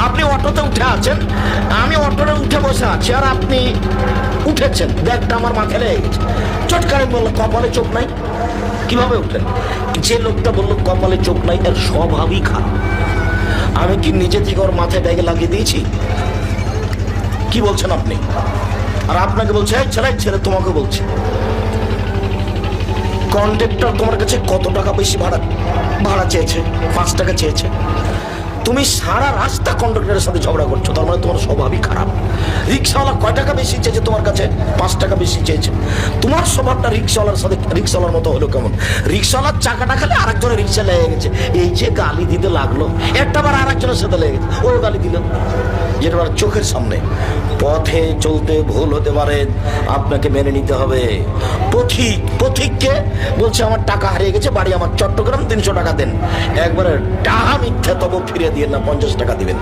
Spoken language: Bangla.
আপনি অটোতে উঠে আছেন, আমি অটোতে উঠে বসে আছি, আর আপনি উঠেছেন, ব্যাগটা আমার মাথায় লেগে গেছে। চটকারে বললো কপালে চোখ নাই। কিভাবে উঠলেন? যে লোকটা বললো কপালে চোখ নাই, এর স্বভাবই খারাপ। আমি কি নিজে থেকে ওর মাথায় ব্যাগে লাগিয়ে দিয়েছি? কি বলছেন আপনি? আর আপনাকে বলছে এই ছেলে ছেলে, তোমাকে বলছে কন্ডাক্টর তোমার কাছে কত টাকা বেশি ভাড়া চেয়েছে? 5 টাকা চেয়েছে। তুমি সারা রাস্তা কন্ডাক্টরের সাথে ঝগড়া করছো, তার মানে তোমার স্বভাবই খারাপ। রিক্সাওয়ালা কয় টাকা বেশি চেয়েছে তোমার কাছে? 5 টাকা বেশি চেয়েছে। তোমার স্বভাবটা রিক্সাওয়ালার সাথে রিক্সাওয়ালার মতো হলো কেমন? রিক্সাওয়ালার চাকাটা খালে আরেকজনের রিক্সা লেগে গেছে, এই যে গালি দিতে লাগলো, একটা বার আরেকজনের সাথে লেগে গেছে, ও গালি দিল, যেটা চোখের সামনে। পথে চলতে ভুল হতে পারে, আপনাকে মেনে নিতে হবে। পথিককে বলছে আমার টাকা হারিয়ে গেছে, বাড়ি আমার চট্টগ্রাম, 300 টাকা দেন। একবারে টাকা মিথ্যা, তবু ফিরিয়ে দিয়ে না, 50 টাকা দিবেন।